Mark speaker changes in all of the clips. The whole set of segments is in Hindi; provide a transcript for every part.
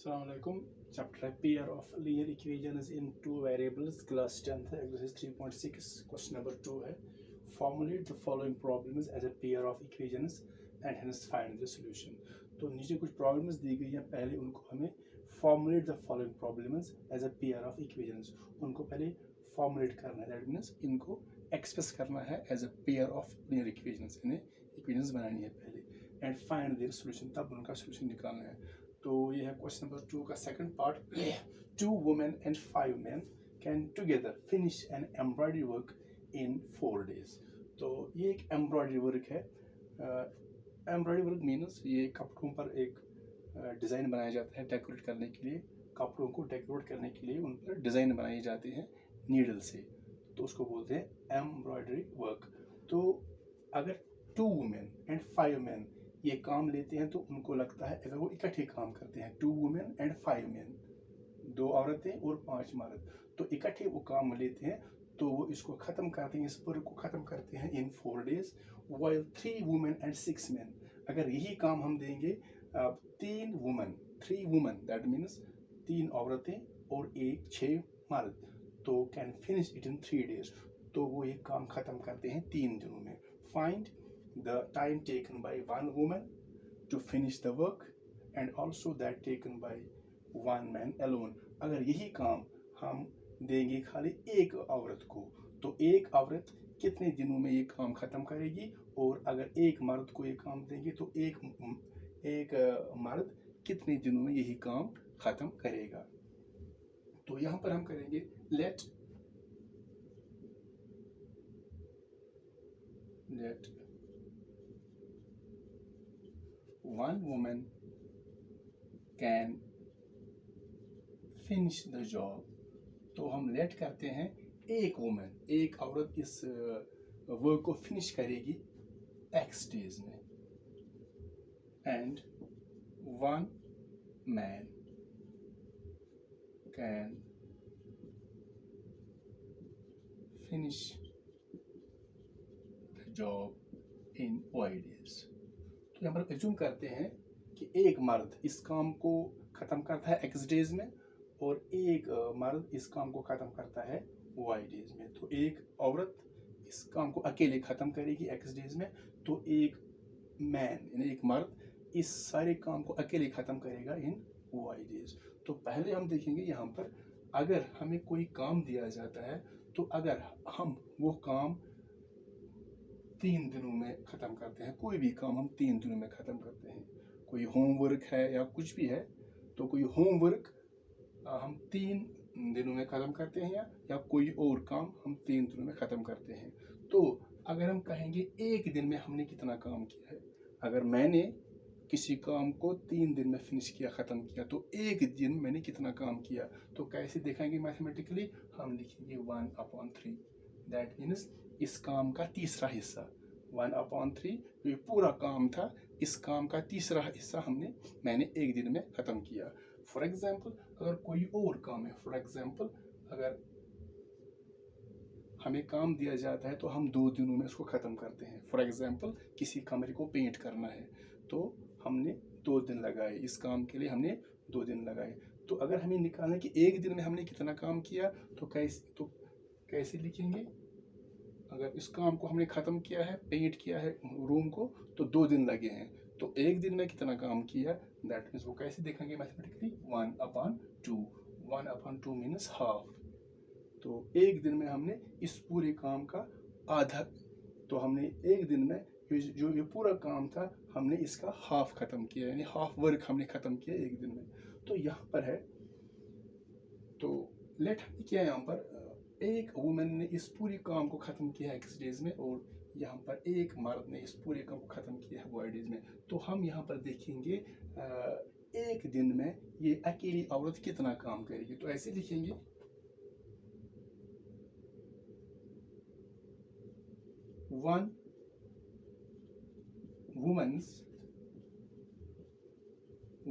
Speaker 1: Assalamu alaikum. Chapter pair of linear equations in two variables, class 10th, exercise 3.6, question number 2 है. Formulate the following problems as a pair of equations and hence find the solution. तो नीचे कुछ problems दी गई हैं, पहले उनको हमें formulate the following problems as a pair of equations. उनको पहले formulate करना है, that means इनको express करना है as a pair of linear equations. इन्हें equations बनानी है पहले and find their solution, तब उनका solution निकालना है. तो ये है क्वेश्चन नंबर 2 का second part. 2 women and 5 men can together finish an embroidery work in 4 days. तो ये एक एम्ब्रॉयडरी वर्क है. एम्ब्रॉयडरी वर्क मीन्स ये कपड़ों पर एक डिज़ाइन बनाया जाता है डेकोरेट करने के लिए. कपड़ों को डेकोरेट करने के लिए उन पर डिज़ाइन बनाए जाते हैं नीडल से, तो उसको बोलते हैं एम्ब्रॉयडरी वर्क. तो अगर 2 women and 5 men ये काम लेते हैं तो उनको लगता है, अगर वो इकट्ठे काम करते हैं 2 women and 5 men, 2 औरतें और 5 मर्द, तो इकट्ठे वो काम लेते हैं तो वो इसको ख़त्म करते हैं, इस वर्क को ख़त्म करते हैं इन 4 days. while 3 women and 6 men, अगर यही काम हम देंगे 3 women that means 3 औरतें और 6 मर्द, तो can finish it in 3 days, तो वो ये काम ख़त्म करते हैं 3 दिनों में. Find the time taken by one woman to finish the work and also that taken by one man alone. अगर यही काम हम देंगे खाली एक औरत को, तो एक औरत कितने दिनों में ये काम ख़त्म करेगी, और अगर एक मर्द को ये काम देंगे तो एक मर्द कितने दिनों में यही काम ख़त्म करेगा. तो यहाँ पर हम करेंगे let one woman can finish the job. तो हम लेट करते हैं एक वुमन, एक औरत इस वर्क को फिनिश करेगी x days में, and one man can finish the job in y days. तो यहाँ पर एज्यूम करते हैं कि एक मर्द इस काम को ख़त्म करता है x डेज में और एक मर्द इस काम को ख़त्म करता है y डेज में. तो एक औरत इस काम को अकेले ख़त्म करेगी x डेज में, तो एक मैन यानी एक मर्द इस सारे काम को अकेले ख़त्म करेगा इन y डेज. तो पहले हम देखेंगे यहाँ पर, अगर हमें कोई काम दिया जाता है तो अगर हम वो काम 3 दिनों में ख़त्म करते हैं, कोई भी काम हम 3 दिनों में ख़त्म करते हैं, कोई होमवर्क है या कुछ भी है, तो कोई होमवर्क हम 3 दिनों में ख़त्म करते हैं या कोई और काम हम 3 दिनों में ख़त्म करते हैं. तो अगर हम कहेंगे एक दिन में हमने कितना काम किया है, अगर मैंने किसी काम को 3 दिन में फिनिश किया, ख़त्म किया, तो एक दिन मैंने कितना काम किया, तो कैसे देखेंगे मैथमेटिकली, हम लिखेंगे 1/3. दैट मीन्स इस काम का तीसरा हिस्सा 1/3, जो ये पूरा काम था इस काम का तीसरा हिस्सा मैंने एक दिन में ख़त्म किया. फॉर एग्जाम्पल अगर कोई और काम है, फॉर एग्जाम्पल अगर हमें काम दिया जाता है तो हम 2 दिनों में उसको ख़त्म करते हैं. फॉर एग्जाम्पल किसी कमरे को पेंट करना है तो हमने 2 दिन लगाए, इस काम के लिए हमने 2 दिन लगाए. तो अगर हमें निकालना है कि एक दिन में हमने कितना काम किया, तो कैसे लिखेंगे, अगर इस काम को हमने ख़त्म किया है, पेंट किया है रूम को, तो 2 दिन लगे हैं, तो एक दिन में कितना काम किया, दैट मीन्स वो कैसे देखेंगे मैथमेटिकली, 1/2. 1/2 means half. तो एक दिन में हमने इस पूरे काम का आधा, तो हमने एक दिन में जो ये पूरा काम था हमने इसका हाफ ख़त्म किया, यानी हाफ वर्क हमने ख़त्म किया एक दिन में. तो यहाँ पर है, तो लेट किया यहाँ पर एक वुमेन ने इस पूरी काम को ख़त्म किया है x डेज में, और यहाँ पर एक मर्द ने इस पूरे काम को ख़त्म किया है y डेज में. तो हम यहाँ पर देखेंगे एक दिन में ये अकेली औरत कितना काम करेगी, तो ऐसे लिखेंगे one woman's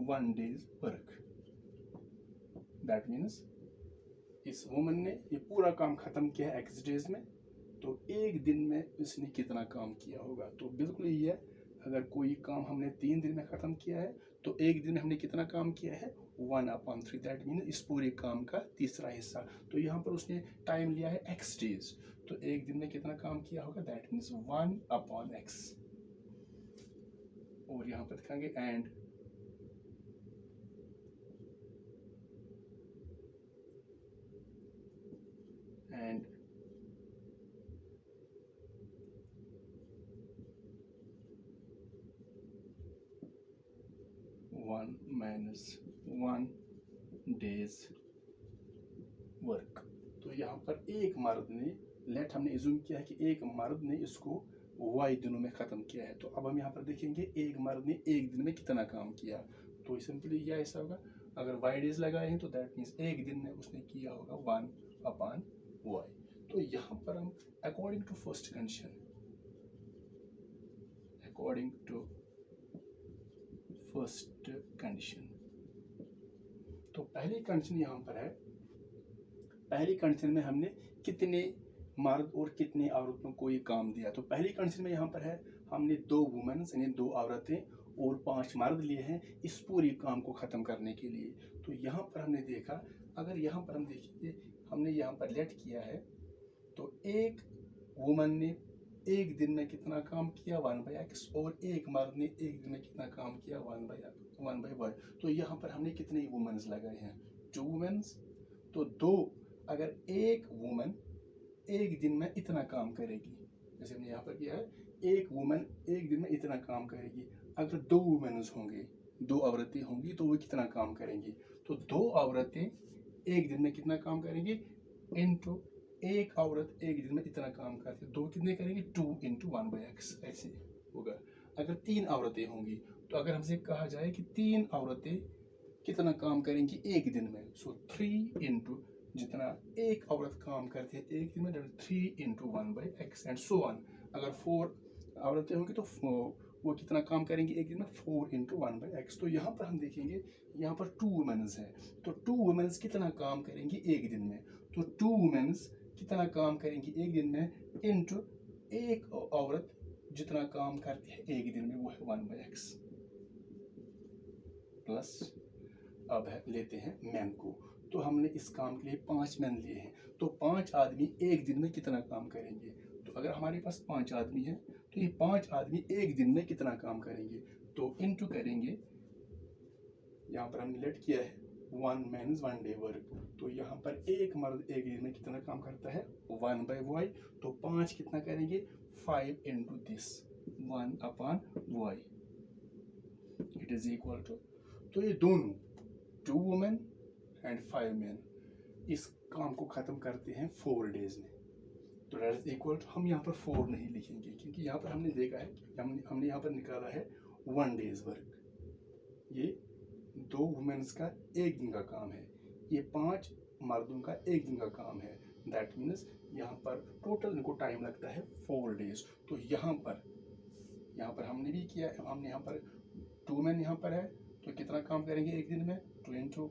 Speaker 1: 1 day's work. That means इस वुमन ने ये पूरा काम ख़त्म किया है x डेज में, तो एक दिन में उसने कितना काम किया होगा. तो बिल्कुल ये अगर कोई काम हमने 3 दिन में ख़त्म किया है तो एक दिन में हमने कितना काम किया है 1/3, दैट मीन इस पूरे काम का तीसरा हिस्सा। तो यहाँ पर उसने टाइम लिया है x डेज, तो एक दिन में कितना काम किया होगा दैट मीन्स 1/x। और यहाँ पर दिखाएंगे and and 1 minus 1 days work. तो यहाँ पर एक मर्द ने, लेट हमने इज्यूम किया है कि एक मर्द ने इसको y दिनों में ख़त्म किया है। तो अब हम यहाँ पर देखेंगे एक मर्द ने एक दिन में कितना काम किया। तो सिंपली यह ऐसा होगा, अगर y डेज लगाए हैं तो दैट मीन्स एक दिन में उसने किया होगा 1/y। तो यहाँ पर हम according to first condition, according to first condition, तो पहली कंडीशन यहाँ पर है, पहली कंडीशन में हमने कितने मर्द और कितने औरतों को ये काम दिया। तो पहली कंडीशन में यहाँ पर है हमने 2 वुमेन्स यानी 2 औरतें और 5 मर्द लिए हैं इस पूरी काम को ख़त्म करने के लिए। तो यहाँ पर हमने देखा, अगर यहाँ पर हम देखेंगे हमने यहाँ पर लेट किया है, तो एक वुमन ने एक दिन में कितना काम किया 1/x, और एक मर्द ने एक दिन में कितना काम किया 1/y। तो यहाँ पर हमने कितने वुमेन्स लगाए हैं 2 वुमेन्स। तो 2, अगर एक वुमन एक दिन में इतना काम करेगी, जैसे हमने यहाँ पर किया है एक वुमन एक दिन में इतना काम करेगी, अगर 2 वुमेन्स होंगे 2 औरतें होंगी तो वो कितना काम करेंगी। तो 2 औरतें एक दिन में कितना काम करेंगी इनटू एक औरत एक दिन में इतना काम करती है, 2 कितने करेंगे 2 × 1/x ऐसे होगा। अगर 3 औरतें होंगी तो अगर हमसे कहा जाए कि 3 औरतें कितना काम करेंगी एक दिन में, सो 3 × जितना एक औरत काम करती है एक दिन में 3 × 1/x एंड सो ऑन। अगर 4 औरतें होंगी तो वो कितना काम करेंगी एक दिन में 4 × 1/x। तो यहाँ पर हम देखेंगे यहाँ पर 2 वुमेन्स हैं, तो 2 वुमेन्स कितना काम करेंगी एक दिन में, तो 2 वुमेन्स कितना काम करेंगी एक दिन में इनटू एक औरत जितना काम करती है एक दिन में वो है 1/x प्लस। अब लेते हैं मैन को, तो हमने इस काम के लिए 5 मैन लिए हैं, तो 5 आदमी एक दिन में कितना काम करेंगे। तो अगर हमारे पास 5 आदमी हैं तो ये 5 आदमी एक दिन में कितना काम करेंगे, तो इनटू करेंगे, यहाँ पर हमने लेट किया है 1 मीन्स 1 डे वर्क। तो यहाँ पर एक मर्द एक दिन में कितना काम करता है 1/y, तो 5 कितना करेंगे 5 × this 1/y it is equal to, तो ये दोनों 2 वुमेन एंड 5 मैन इस काम को ख़त्म करते हैं 4 डेज में। तो दैट इज इक्वल टू, हम यहाँ पर 4 नहीं लिखेंगे क्योंकि यहाँ पर हमने देखा है हमने यहाँ पर निकाला है 1 डेज वर्क, ये 2 वुमेन्स का एक दिन का काम है, ये 5 मर्दों का एक दिन का काम है, दैट मीन्स यहाँ पर टोटल इनको टाइम लगता है 4 डेज। तो यहाँ पर हमने भी किया है, हमने यहाँ पर 2 मैन यहाँ पर है तो कितना काम करेंगे एक दिन में 2 ×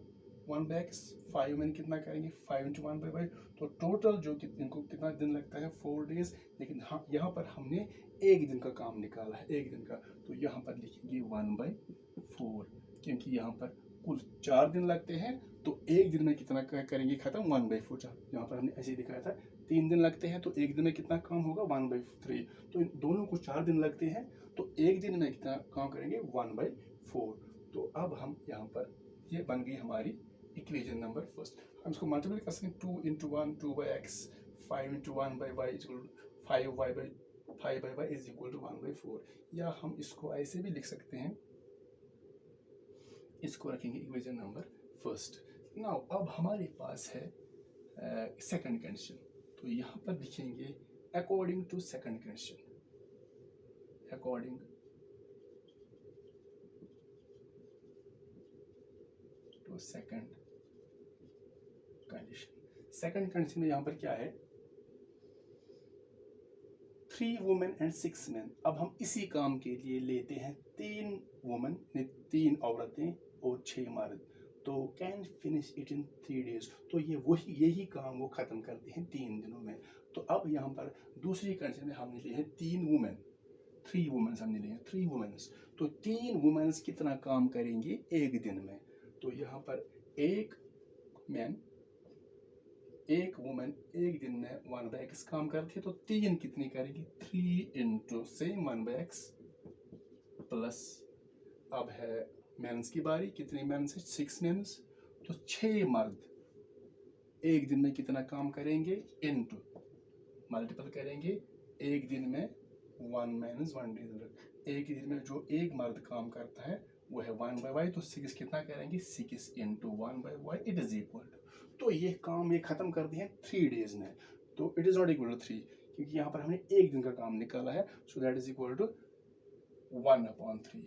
Speaker 1: 1/x, 5 मैन कितना करेंगे 5 × 1/y। तो टोटल जो इनको कितना दिन लगता है 4 डेज, लेकिन हाँ यहाँ पर हमने एक दिन का काम निकाला है एक दिन का, तो यहाँ पर लिखेंगे 1/4 क्योंकि यहाँ पर कुल 4 दिन लगते हैं तो एक दिन में कितना करेंगे खत्म 1/4। यहाँ पर हमने ऐसे दिखाया था 3 दिन लगते हैं तो एक दिन में कितना काम होगा 1/3, तो इन दोनों को 4 दिन लगते हैं तो एक दिन में कितना काम करेंगे 1/4। तो अब हम यहाँ पर ये बन गई हमारी इक्वेशन नंबर फर्स्ट। हम इसको मल्टीप्लाई कर सकते हैं 2 × 1 2/x, 5 × 1/y equal 5y is equal to 1/4, या हम इसको ऐसे भी लिख सकते हैं, इसको रखेंगे इक्वेशन नंबर फर्स्ट। नाउ अब हमारे पास है सेकंड कंडीशन, तो यहाँ पर लिखेंगे according to second condition, according to second condition. Second condition में यहाँ पर क्या है 3 वुमेन एंड 6 मैन। अब हम इसी काम के लिए लेते हैं 3 वुमेन 3 औरतें और 6 मर्द, तो can finish it in 3 days. तो यही काम वो ख़त्म करते हैं 3 दिनों में। तो अब यहाँ पर दूसरी कंडीशन में हमने लिए हैं 3 वुमेन, 3 वुमेन्स हमने लिए, 3 वुमेन्स। तो 3 वुमेन्स कितना काम करेंगे एक दिन में? तो यहाँ पर एक मैन, एक वुमेन एक दिन में 1/x काम करती है, तो 3 कितनी करेगी? 3 इंटू सेम 1/x प्लस, अब है मेंस की बारी। कितने मेंस है? 6 मेंस। तो 6 मर्द एक दिन में कितना काम करेंगे? इंटू मल्टीपल करेंगे एक दिन में 1 मेंस 1 डे। एक दिन में जो एक मर्द काम करता है वो है 1/y, तो 6 कितना करेंगे? 6 into 1/y it is equal to, तो ये काम ये खत्म कर दिए 3 डेज में। तो it is not equal to 3, क्योंकि यहाँ पर हमने एक दिन का काम निकाला है, so that is equal to 1/3।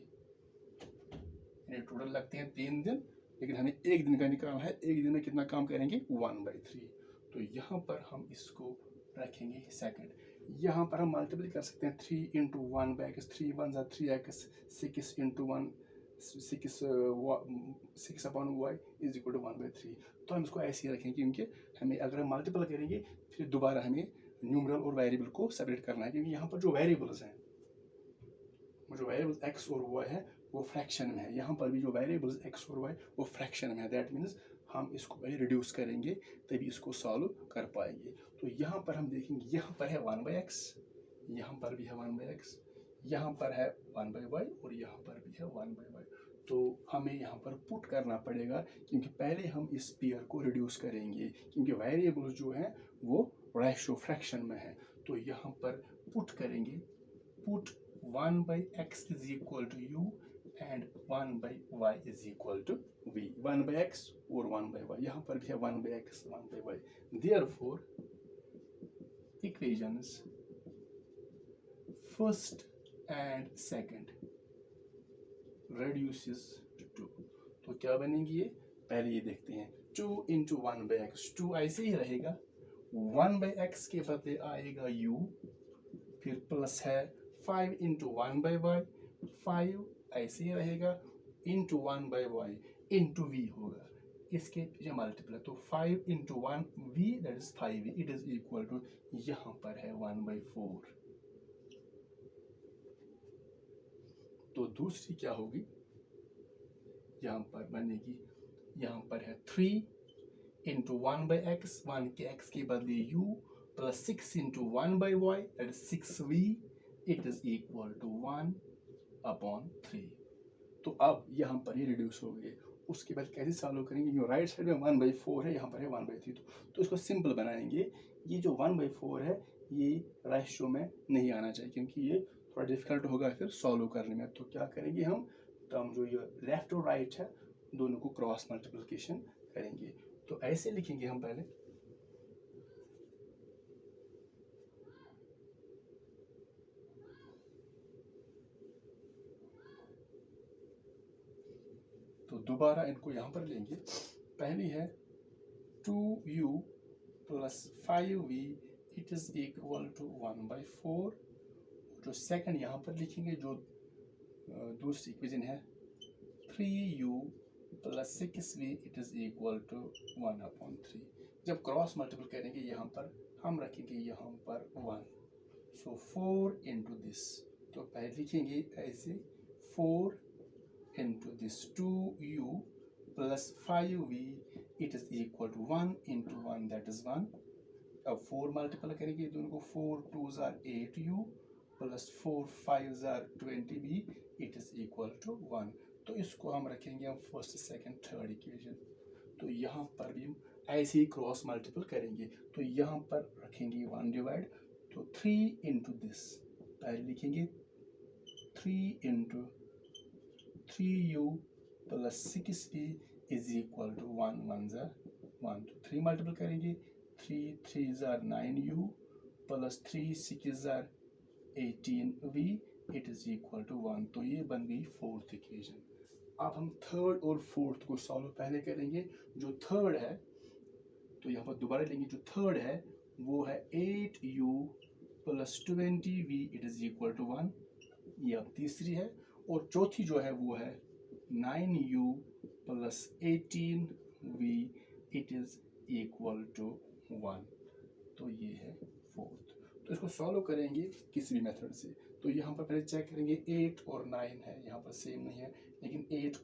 Speaker 1: ये टोटल लगते हैं 3 दिन, लेकिन हमें एक दिन का निकालना है। एक दिन में कितना काम करेंगे? 1/3। तो यहाँ पर हम इसको रखेंगे सेकंड। यहाँ पर हम मल्टीप्लाई कर सकते हैं 3 into 1/x, 3 1 3x, 6 into 1 6/y is equal to 1/3। तो हम इसको ऐसे ही रखेंगे, क्योंकि हमें अगर हम मल्टीपल करेंगे फिर दोबारा हमें न्यूमरल और वेरिएबल को सेपरेट करना है, क्योंकि यहाँ पर जो वेरिएबल्स हैं, जो वेरिएबल्स x और y है वो फ्रैक्शन में है। यहाँ पर भी जो वेरिएबल्स x और y वो फ्रैक्शन में है। दैट मीन्स हम इसको पहले रिड्यूस करेंगे तभी इसको सॉल्व कर पाएंगे। तो यहाँ पर हम देखेंगे, यहाँ पर है 1/x, यहाँ पर भी है 1/x, यहाँ पर है 1/y और यहाँ पर भी है 1/y। तो हमें यहाँ पर पुट करना पड़ेगा, क्योंकि पहले हम इस पेयर को रिड्यूस करेंगे, क्योंकि वेरिएबल्स जो है वो रेशियो फ्रैक्शन में है। तो यहाँ पर पुट करेंगे, put 1/x is equal to u and 1/y is equal to v। 1/x और 1/y, यहाँ पर भी है 1/x 1/y। Therefore equations first and second reduces to 2। तो क्या बनेगी ये? पहले ये देखते हैं। 2 इंटू 1/x, 2 ऐसे ही रहेगा, 1/x के बदले आएगा u, फिर प्लस है 5 इंटू 1/y, 5 ऐसे ही रहेगा, इंटू 1/y इंटू v होगा, इसके पीछे मल्टीप्लाई। तो 5 into 1v that is 5v it is equal to, यहाँ पर है 1/4। तो दूसरी क्या होगी? यहाँ पर बनेगी, यहाँ पर है 3 इंटू 1/x, 1 के x के बदले u, plus 6 into 1/y that is 6v it is equal to 1/3। तो अब यहाँ पर ये रिड्यूस हो गए। उसके बाद कैसे सॉल्व करेंगे? जो राइट साइड में 1/4 है, यहाँ पर है 1/3। तो इसको सिंपल बनाएंगे। ये जो 1/4 है ये रेशियो में नहीं आना चाहिए, क्योंकि ये थोड़ा डिफिकल्ट होगा फिर सॉल्व करने में। तो क्या करेंगे हम? टर्म जो ये लेफ्ट और राइट है दोनों को क्रॉस मल्टीप्लिकेशन करेंगे। तो ऐसे लिखेंगे हम पहले, तो दोबारा इनको यहाँ पर लेंगे। पहली है 2u plus 5v it is equal to 1/4। जो सेकंड यहाँ पर लिखेंगे, जो दूसरी इक्वेशन है 3u plus 6v it is equal to 1/3। जब क्रॉस मल्टीपल करेंगे यहाँ पर हम रखेंगे यहाँ पर 1, सो 4 इंटू दिस। तो पहले लिखेंगे ऐसे 4 into this 2u plus 5v it is equal to 1 into 1 that is 1। अब 4 मल्टीपल करेंगे दोनों को, 4 2s are 8u plus 4 5s are 20v it is equal to 1। तो इसको हम रखेंगे हम फर्स्ट सेकंड थर्ड इक्वेशन। तो यहाँ पर भी हम ऐसे ही क्रॉस मल्टीपल करेंगे। तो यहाँ पर रखेंगे 1 डिवाइड, तो 3 इंटू दिस, पहले लिखेंगे 3 into 3u plus 6v is equal to 1 1s are 1। तो 3 मल्टीपल करेंगे, 3 3s are 9u plus 3 6s are 18v it is equal to 1। तो ये बन गई फोर्थ इक्वेशन। अब हम थर्ड और फोर्थ को सॉल्व पहले करेंगे। जो थर्ड है तो यहाँ पर दोबारा लेंगे, जो थर्ड है वो है 8u plus 20v it is equal to 1। ये अब तीसरी है। और चौथी जो है वो है 9u plus 18v it is equal to 1। तो ये है फोर्थ। तो इसको सॉल्व करेंगे किसी भी मेथड से। तो यहाँ पर पहले चेक करेंगे 8 और 9 है, यहाँ पर सेम नहीं है, लेकिन 8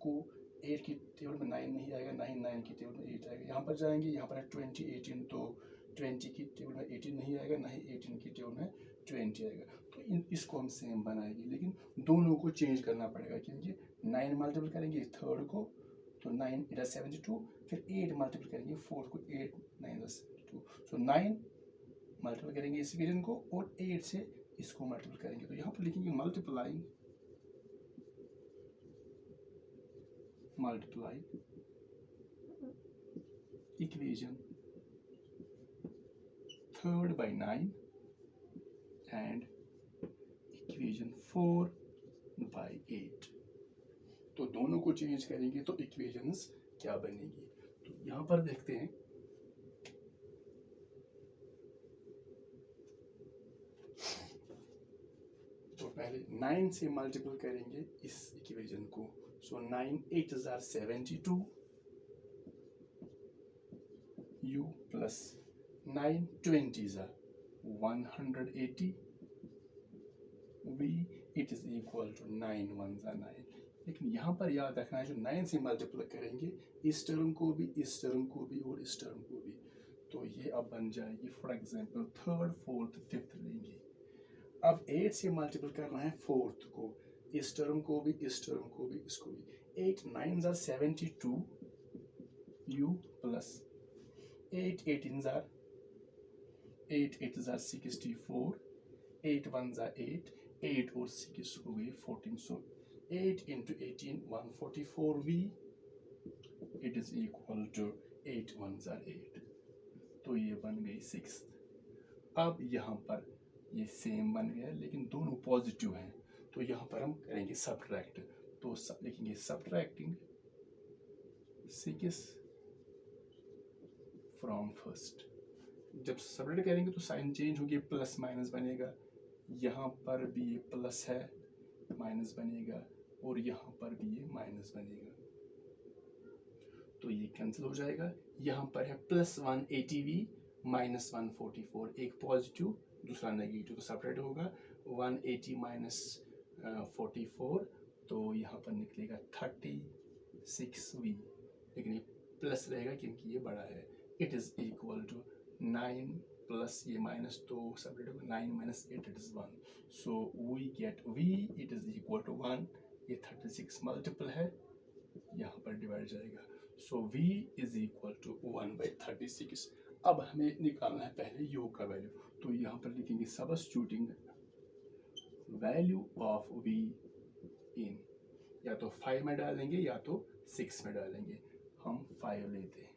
Speaker 1: की टेबल में 9 नहीं आएगा, ना ही 9 की टेबल में 8 आएगा। यहाँ पर जाएंगे, यहाँ पर है 20 18, तो 20 की टेबल में 18 नहीं आएगा, ना ही 18 की टेबल में 20 आएगा। तो इसको हम सेम बनाएंगे, लेकिन दोनों को चेंज करना पड़ेगा, क्योंकि 9 मल्टीपल करेंगे थर्ड को तो 9 इट 72, फिर 8 मल्टीपल करेंगे फोर्थ को, 8 9 72, सो 9 मल्टीपल करेंगे इस इक्वेशन को और 8 से इसको मल्टीपल करेंगे। तो यहाँ पर लिखेंगे multiply equation third by 9 and equation 4 by 8। तो दोनों को चेंज करेंगे तो इक्वेशंस क्या बनेगी। तो यहाँ पर देखते हैं, तो पहले 9 से मल्टीपल करेंगे इस इक्वेशन को, so 9 8 72 u plus 9 20 180 v it is equal to 9 1 9। लेकिन यहाँ पर याद रखना है, जो 9 से मल्टीप्लाई करेंगे इस टर्म को भी, इस टर्म को भी और इस टर्म को भी, तो ये अब बन जाएगी for example third fourth fifth लेंगे। अब 8 से मल्टीपल करना है फोर्थ को, इस टर्म को भी, इस टर्म को भी, इसको भी। 8 9 72 u प्लस 8 18 8 8 64, 8 1 8, 8 और 6 हो गई 14, सो 8 into 18 144 v it is equal to 8 1 8, तो ये बन गई 6। अब यहाँ पर ये सेम बन गया, लेकिन दोनों पॉजिटिव हैं, तो यहाँ पर हम करेंगे सब्ट्रैक्ट, तो लिखेंगे सब्ट्रैक्टिंग 6 फ्रॉम फर्स्ट। जब सब्ट्रैक्ट करेंगे तो साइन चेंज होगी, प्लस माइनस बनेगा, यहाँ पर भी ये प्लस है माइनस बनेगा और यहाँ पर भी ये माइनस बनेगा, तो ये कैंसिल हो जाएगा। यहाँ पर है प्लस 180v माइनस 144, एक पॉजिटिव दूसरा नेगेटिव, तो सेपरेट होगा 180 माइनस 44, तो यहाँ पर निकलेगा 36v, लेकिन ये प्लस रहेगा क्योंकि ये बड़ा है। It is equal to 9 plus ये माइनस, तो सेपरेट होगा 9 minus 8 it is 1, so we get v it is equal to 1। ये 36 मल्टीपल है, यहाँ पर डिवाइड जाएगा, so v is equal to 1/36। अब हमें निकालना है पहले u का वैल्यू, तो यहाँ पर लिखेंगे सबस्टिट्यूटिंग वैल्यू ऑफ v इन, या तो 5 में डालेंगे या तो 6 में डालेंगे। हम 5 लेते हैं,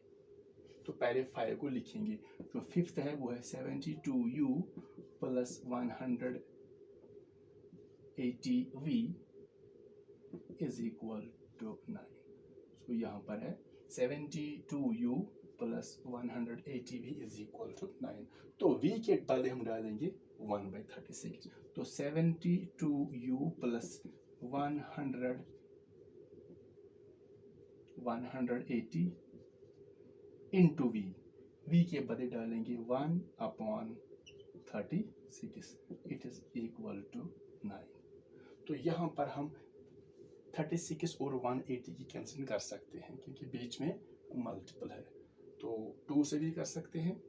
Speaker 1: तो पहले 5 को लिखेंगे, जो फिफ्थ है वो है 72u plus 180v is equal to 9। So यहाँ पर है 72u plus 180v is equal to 9, तो v के पहले हम डालेंगे 1/36, तो 72u प्लस 180 इंटू v के बदले डालेंगे 1/36, इट इज इक्वल टू 9। तो यहाँ पर हम 36 और 180 की कैंसिल कर सकते हैं, क्योंकि बीच में मल्टीपल है, तो 2 से भी कर सकते हैं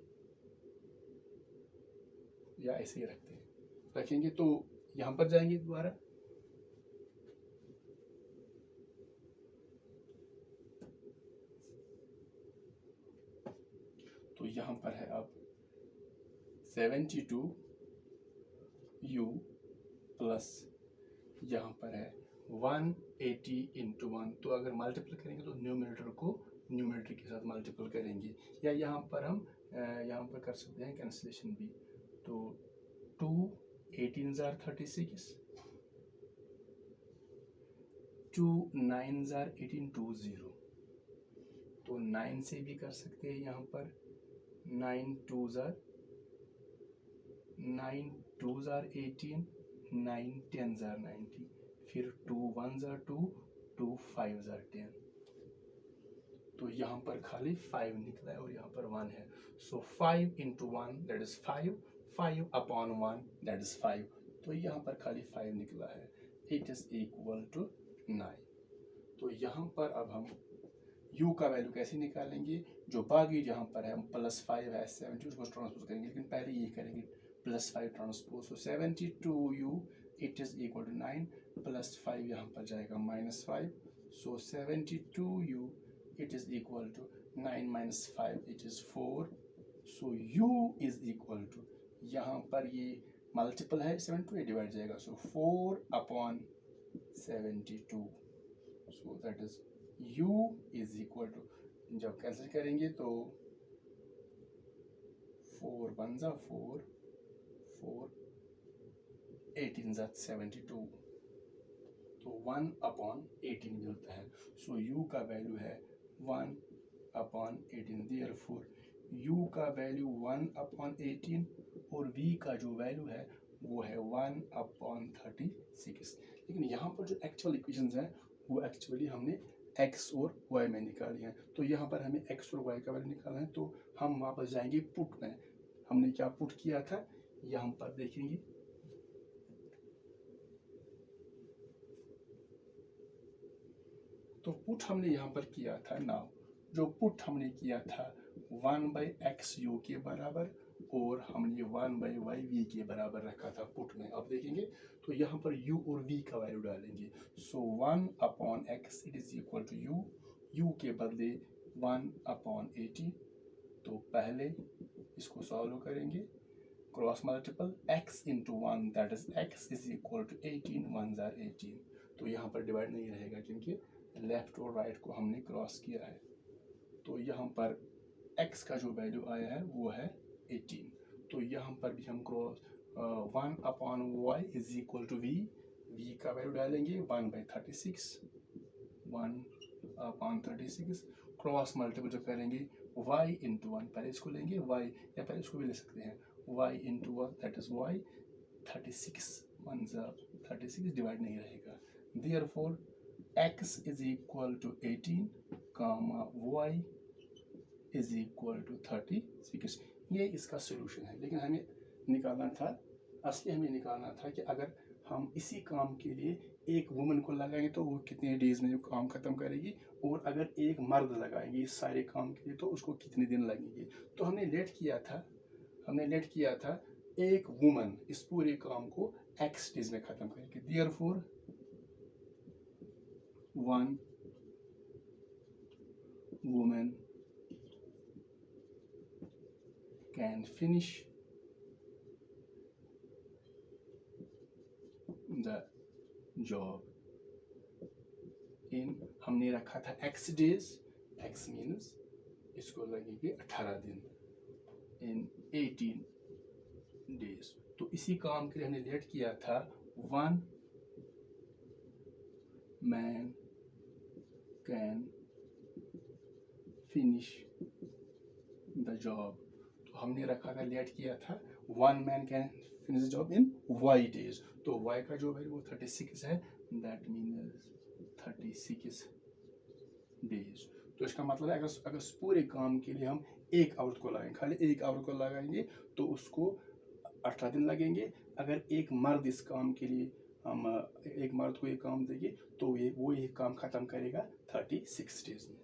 Speaker 1: या ऐसे ही रखेंगे। तो यहाँ पर जाएंगे दोबारा, तो यहाँ पर है अब 72u प्लस यहाँ पर है 180 इंटू 1, तो अगर मल्टीपल करेंगे तो न्यूमरेटर को न्यूमरेटर के साथ मल्टीपल करेंगे, या यहाँ पर हम यहाँ पर कर सकते हैं कैंसिलेशन भी, तो 2 18 36, 2 9 18 2 0, तो 9 से भी कर सकते हैं, यहाँ पर 9 2 18, 9 10 90, फिर 2 1 2, 2 5 10, तो यहाँ पर खाली 5 निकला है और यहाँ पर 1 है, सो 5 into 1 that is 5, 5 upon 1 that is 5, तो यहाँ पर खाली 5 निकला है, इट इज़ इक्वल टू 9। तो यहाँ पर अब हम u का वैल्यू कैसे निकालेंगे, जो बाकी जहाँ पर है +5 है 70 उसको ट्रांसपोज करेंगे, लेकिन पहले ये करेंगे +5 ट्रांसपोज। तो 72u it is equal to 9 +5 यहाँ पर जाएगा -5। So 72u it is equal to 9 - 5 it is 4। So u is equal to, यहाँ पर ये मल्टीपल है 72, डिवाइड जाएगा, so 4/72। So that is u is equal to, जब कैंसिल करेंगे तो 4 1 जा 4, 4 18 जा 72, तो 1/18 मिलता है। सो u का वैल्यू है 1/18। देयरफॉर u का वैल्यू 1/18 और v का जो वैल्यू है वो है 1/36। लेकिन यहाँ पर जो एक्चुअल इक्वेशंस हैं वो एक्चुअली हमने x और y में निकाली हैं। तो यहाँ पर हमें x और y का वैल्यू निकालना है, तो हम वापस जाएंगे पुट में। हमने क्या पुट किया था यहाँ पर देखेंगे, तो पुट हमने यहाँ पर किया था, नाउ जो पुट हमने किया था 1/xu के बराबर और हमने 1/y v के बराबर रखा था पुट में। अब देखेंगे तो यहाँ पर u और v का वैल्यू डालेंगे। So 1/x it is equal to u के बदले 1/18। तो पहले इसको सॉल्व करेंगे, cross multiple x into 1 that is x is equal to 18 1 जार 18। तो यहाँ पर डिवाइड नहीं रहेगा क्योंकि लेफ्ट और राइट को हमने क्रॉस किया है। तो यहाँ पर x का जो वैल्यू आया है वो है 18। तो यहाँ पर भी हम cross 1/y is equal to v का वैल्यू डालेंगे 1/36, 1/36 क्रॉस मल्टीपल जो करेंगे y इंटू 1, पहले इसको लेंगे y या पहले इसको भी ले सकते हैं y into 1 that is y, 36 1 36 divide नहीं रहेगा। Therefore x is equal to 18 comma y is equal to 36। ये इसका सोल्यूशन है। लेकिन हमें निकालना था, असली हमें निकालना था कि अगर हम इसी काम के लिए एक वुमन को लगाएंगे तो वो कितने डेज में काम खत्म करेगी, और अगर एक मर्द लगाएंगे इस सारे काम के लिए तो उसको कितने दिन लगेंगे। तो हमने लेट किया था एक वुमन इस पूरे काम को x डेज में खत्म करेगी। Therefore 1 woman can finish the job in, हमने रखा था x days, x means इसको लगेंगे 18 दिन, in 18 days। तो इसी काम के लिए हमने लेट किया था 1 man can finish the job। तो हमने रखा था लेट किया था 1 man can finish the job in y days। तो y का जो वैल्यू वो 36 है, दैट मीन्स 36 डेज। तो इसका मतलब है अगर पूरे काम के लिए हम एक औरत को लगाएंगे, खाली एक औरत को लगाएंगे तो उसको 18 दिन लगेंगे। अगर एक मर्द इस काम के लिए हम एक मर्द को ये काम देंगे तो वो ये काम ख़त्म करेगा 36 डेज में।